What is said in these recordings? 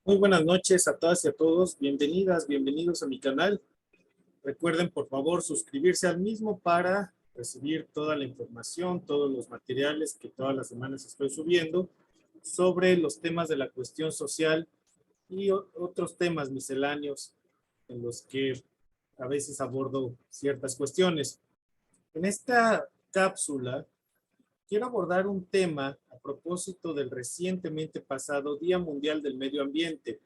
Muy buenas noches a todas y a todos. Bienvenidas, bienvenidos a mi canal. Recuerden, por favor, suscribirse al mismo para recibir toda la información, todos los materiales que todas las semanas estoy subiendo sobre los temas de la cuestión social y otros temas misceláneos en los que a veces abordo ciertas cuestiones. En esta cápsula quiero abordar un tema a propósito del recientemente pasado Día Mundial del Medio Ambiente.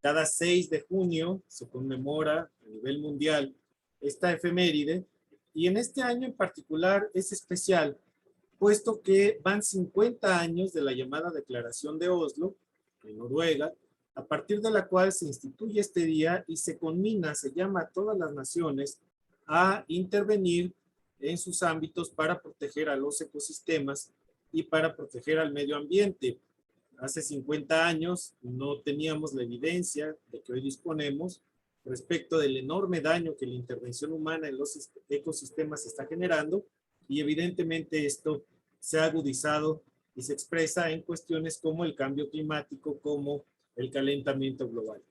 Cada 6 de junio se conmemora a nivel mundial esta efeméride y en este año en particular es especial, puesto que van 50 años de la llamada Declaración de Oslo, en Noruega, a partir de la cual se instituye este día y se conmina, se llama a todas las naciones a intervenir en sus ámbitos para proteger a los ecosistemas y para proteger al medio ambiente. Hace 50 años no teníamos la evidencia de que hoy disponemos respecto del enorme daño que la intervención humana en los ecosistemas está generando, y evidentemente esto se ha agudizado y se expresa en cuestiones como el cambio climático, como el calentamiento global.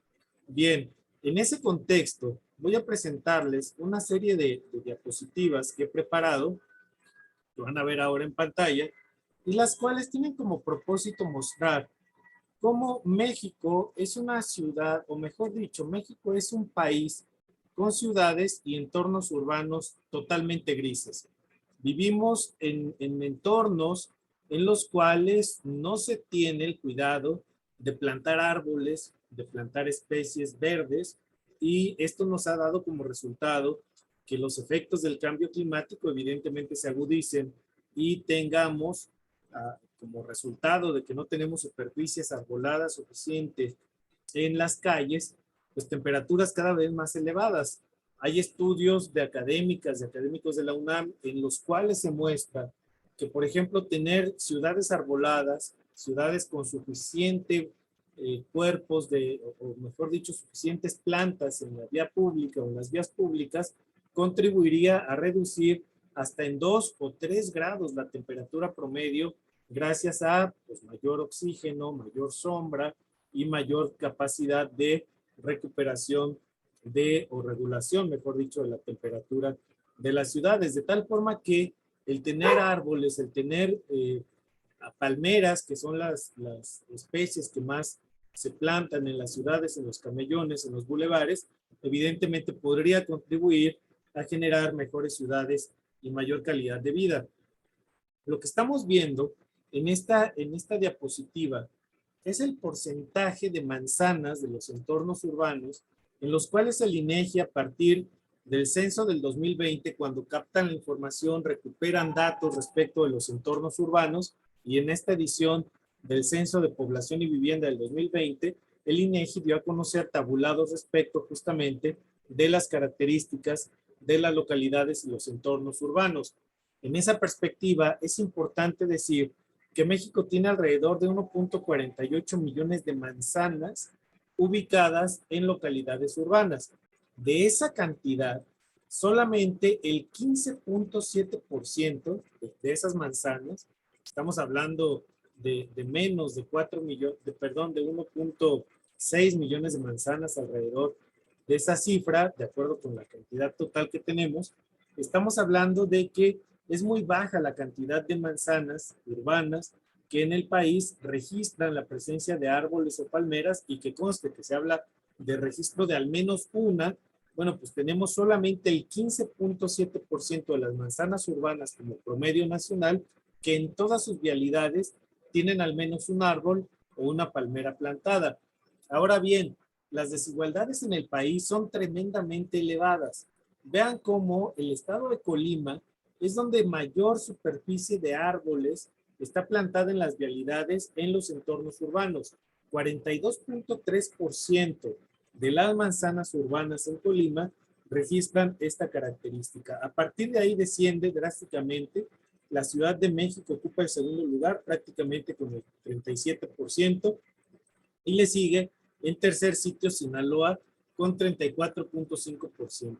Bien, en ese contexto voy a presentarles una serie de diapositivas que he preparado, que van a ver ahora en pantalla, y las cuales tienen como propósito mostrar cómo México es una ciudad, o mejor dicho, México es un país con ciudades y entornos urbanos totalmente grises. Vivimos en entornos en los cuales no se tiene el cuidado de plantar árboles, de plantar especies verdes, y esto nos ha dado como resultado que los efectos del cambio climático evidentemente se agudicen y tengamos como resultado de que no tenemos superficies arboladas suficientes en las calles, pues temperaturas cada vez más elevadas. Hay estudios de académicas, de académicos de la UNAM, en los cuales se muestra que, por ejemplo, tener ciudades arboladas, ciudades con suficiente cuerpos de, o mejor dicho, suficientes plantas en la vía pública o en las vías públicas, contribuiría a reducir hasta en 2 o 3 grados la temperatura promedio gracias a pues, mayor oxígeno, mayor sombra y mayor capacidad de recuperación de, o regulación, mejor dicho, de la temperatura de las ciudades, de tal forma que el tener árboles, el tener palmeras, que son las especies que más se plantan en las ciudades, en los camellones, en los bulevares, evidentemente podría contribuir a generar mejores ciudades y mayor calidad de vida. Lo que estamos viendo en esta diapositiva es el porcentaje de manzanas de los entornos urbanos en los cuales el INEGI, a partir del censo del 2020, cuando captan la información, recuperan datos respecto de los entornos urbanos, y en esta edición del Censo de Población y Vivienda del 2020, el INEGI dio a conocer tabulados respecto justamente de las características de las localidades y los entornos urbanos. En esa perspectiva, es importante decir que México tiene alrededor de 1.48 millones de manzanas ubicadas en localidades urbanas. De esa cantidad, solamente el 15.7% de esas manzanas, estamos hablando de menos de 4 millones, perdón, de 1.6 millones de manzanas alrededor de esa cifra, de acuerdo con la cantidad total que tenemos, estamos hablando de que es muy baja la cantidad de manzanas urbanas que en el país registran la presencia de árboles o palmeras, y que conste que se habla de registro de al menos una. Bueno, pues tenemos solamente el 15.7% de las manzanas urbanas como promedio nacional que en todas sus vialidades tienen al menos un árbol o una palmera plantada. Ahora bien, las desigualdades en el país son tremendamente elevadas. Vean cómo el estado de Colima es donde mayor superficie de árboles está plantada en las vialidades en los entornos urbanos. 42.3% de las manzanas urbanas en Colima registran esta característica. A partir de ahí desciende drásticamente. La Ciudad de México ocupa el segundo lugar prácticamente con el 37%, y le sigue en tercer sitio Sinaloa con 34.5%.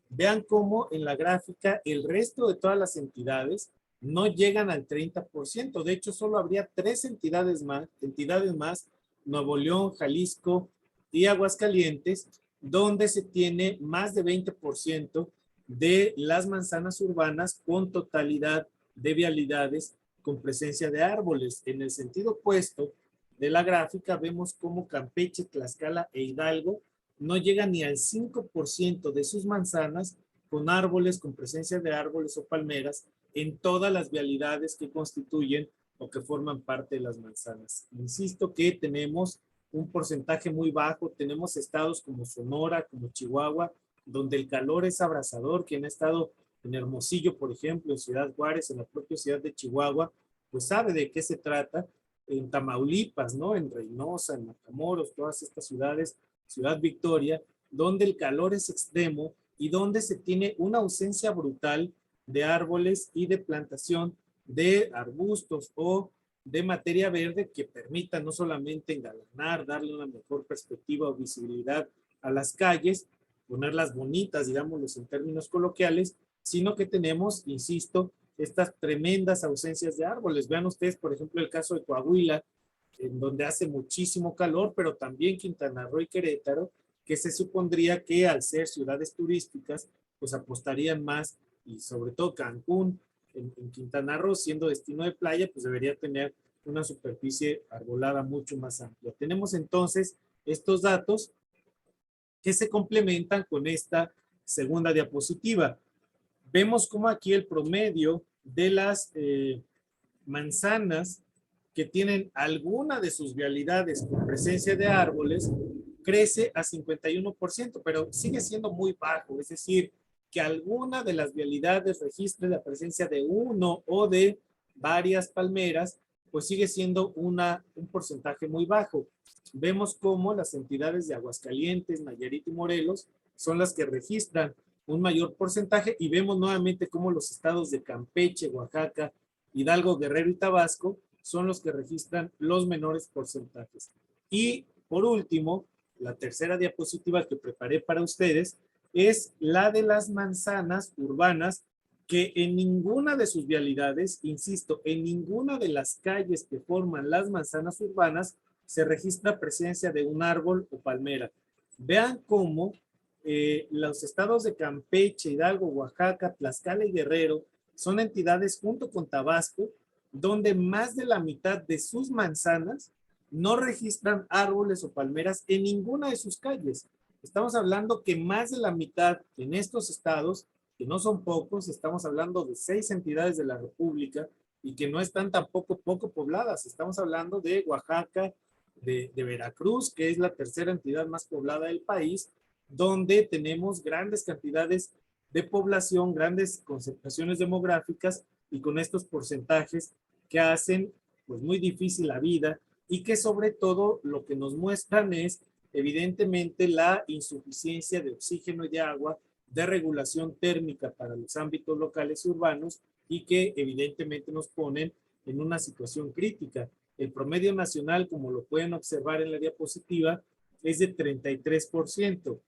Vean cómo en la gráfica el resto de todas las entidades no llegan al 30%. De hecho, solo habría 3 entidades más Nuevo León, Jalisco y Aguascalientes, donde se tiene más de 20% de las manzanas urbanas con totalidad de vialidades con presencia de árboles. En el sentido opuesto de la gráfica vemos cómo Campeche, Tlaxcala e Hidalgo no llegan ni al 5% de sus manzanas con árboles, con presencia de árboles o palmeras en todas las vialidades que constituyen o que forman parte de las manzanas. Insisto que tenemos un porcentaje muy bajo, tenemos estados como Sonora, como Chihuahua, donde el calor es abrasador. Quien ha estado en Hermosillo, por ejemplo, en Ciudad Juárez, en la propia ciudad de Chihuahua, pues sabe de qué se trata. En Tamaulipas, ¿no? En Reynosa, en Matamoros, todas estas ciudades, Ciudad Victoria, donde el calor es extremo y donde se tiene una ausencia brutal de árboles y de plantación de arbustos o de materia verde que permita no solamente engalanar, darle una mejor perspectiva o visibilidad a las calles, ponerlas bonitas, digámoslo en términos coloquiales, sino que tenemos, insisto, estas tremendas ausencias de árboles. Vean ustedes, por ejemplo, el caso de Coahuila, en donde hace muchísimo calor, pero también Quintana Roo y Querétaro, que se supondría que al ser ciudades turísticas, pues apostarían más, y sobre todo Cancún, en Quintana Roo, siendo destino de playa, pues debería tener una superficie arbolada mucho más amplia. Tenemos entonces estos datos que se complementan con esta segunda diapositiva. Vemos como aquí el promedio de las manzanas que tienen alguna de sus vialidades con presencia de árboles crece a 51%, pero sigue siendo muy bajo, es decir, que alguna de las vialidades registre la presencia de uno o de varias palmeras, pues sigue siendo un porcentaje muy bajo. Vemos cómo las entidades de Aguascalientes, Nayarit y Morelos son las que registran un mayor porcentaje y vemos nuevamente cómo los estados de Campeche, Oaxaca, Hidalgo, Guerrero y Tabasco son los que registran los menores porcentajes. Y por último, la tercera diapositiva que preparé para ustedes es la de las manzanas urbanas que en ninguna de sus vialidades, insisto, en ninguna de las calles que forman las manzanas urbanas se registra presencia de un árbol o palmera. Vean cómo los estados de Campeche, Hidalgo, Oaxaca, Tlaxcala y Guerrero son entidades junto con Tabasco donde más de la mitad de sus manzanas no registran árboles o palmeras en ninguna de sus calles. Estamos hablando que más de la mitad en estos estados, que no son pocos, estamos hablando de 6 entidades de la República y que no están tampoco poco pobladas. Estamos hablando de Oaxaca, de Veracruz, que es la tercera entidad más poblada del país, donde tenemos grandes cantidades de población, grandes concentraciones demográficas y con estos porcentajes que hacen pues muy difícil la vida y que sobre todo lo que nos muestran es evidentemente la insuficiencia de oxígeno y de agua, de regulación térmica para los ámbitos locales y urbanos y que evidentemente nos ponen en una situación crítica. El promedio nacional, como lo pueden observar en la diapositiva, es de 33%.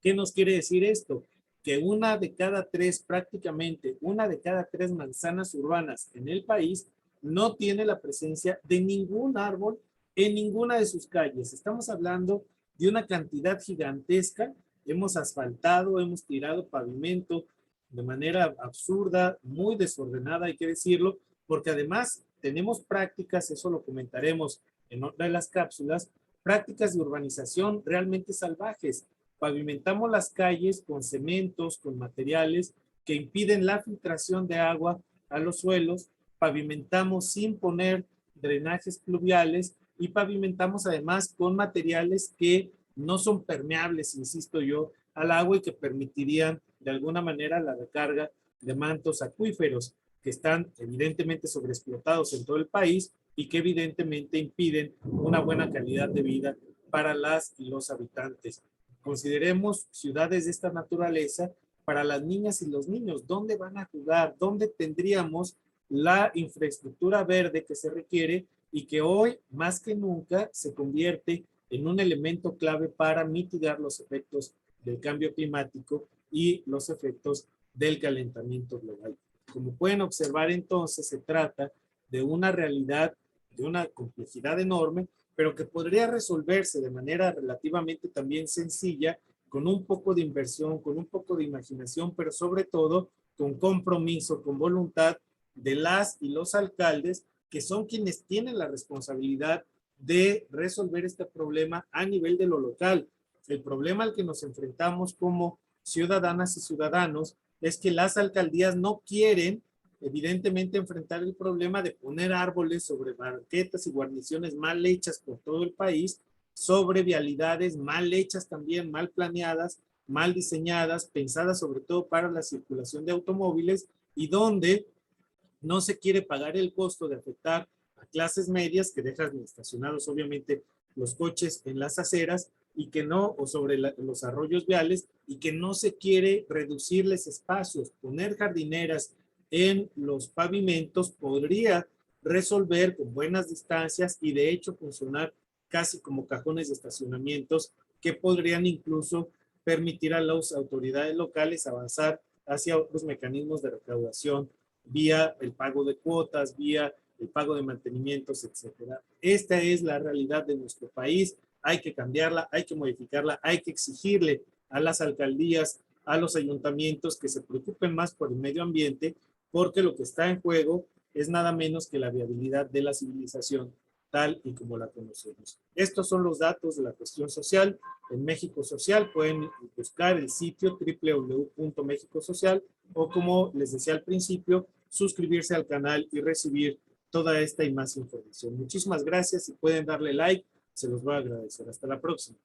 ¿Qué nos quiere decir esto? Que una de cada tres, prácticamente una de cada tres manzanas urbanas en el país no tiene la presencia de ningún árbol en ninguna de sus calles. Estamos hablando de una cantidad gigantesca. Hemos asfaltado, hemos tirado pavimento de manera absurda, muy desordenada, hay que decirlo, porque además tenemos prácticas, eso lo comentaremos en otra de las cápsulas, prácticas de urbanización realmente salvajes. Pavimentamos las calles con cementos, con materiales que impiden la filtración de agua a los suelos, pavimentamos sin poner drenajes pluviales y pavimentamos además con materiales que no son permeables, insisto yo, al agua y que permitirían de alguna manera la recarga de mantos acuíferos que están evidentemente sobreexplotados en todo el país y que evidentemente impiden una buena calidad de vida para las y los habitantes. Consideremos ciudades de esta naturaleza para las niñas y los niños. ¿Dónde van a jugar? ¿Dónde tendríamos la infraestructura verde que se requiere y que hoy, más que nunca, se convierte en un elemento clave para mitigar los efectos del cambio climático y los efectos del calentamiento global? Como pueden observar, entonces, se trata de una realidad, de una complejidad enorme, pero que podría resolverse de manera relativamente también sencilla, con un poco de inversión, con un poco de imaginación, pero sobre todo con compromiso, con voluntad de las y los alcaldes, que son quienes tienen la responsabilidad de resolver este problema a nivel de lo local. El problema al que nos enfrentamos como ciudadanas y ciudadanos es que las alcaldías no quieren, evidentemente, enfrentar el problema de poner árboles sobre banquetas y guarniciones mal hechas por todo el país, sobre vialidades mal hechas también, mal planeadas, mal diseñadas, pensadas sobre todo para la circulación de automóviles, y donde no se quiere pagar el costo de afectar a clases medias que dejan estacionados obviamente los coches en las aceras y que no, o sobre los arroyos viales, y que no se quiere reducirles espacios. Poner jardineras en los pavimentos podría resolver con buenas distancias y de hecho funcionar casi como cajones de estacionamientos que podrían incluso permitir a las autoridades locales avanzar hacia otros mecanismos de recaudación vía el pago de cuotas, vía el pago de mantenimientos, etcétera. Esta es la realidad de nuestro país. Hay que cambiarla, hay que modificarla, hay que exigirle a las alcaldías, a los ayuntamientos que se preocupen más por el medio ambiente, porque lo que está en juego es nada menos que la viabilidad de la civilización tal y como la conocemos. Estos son los datos de la cuestión social. En México Social pueden buscar el sitio www.mexicosocial o, como les decía al principio, suscribirse al canal y recibir toda esta y más información. Muchísimas gracias. Si pueden darle like, se los voy a agradecer. Hasta la próxima.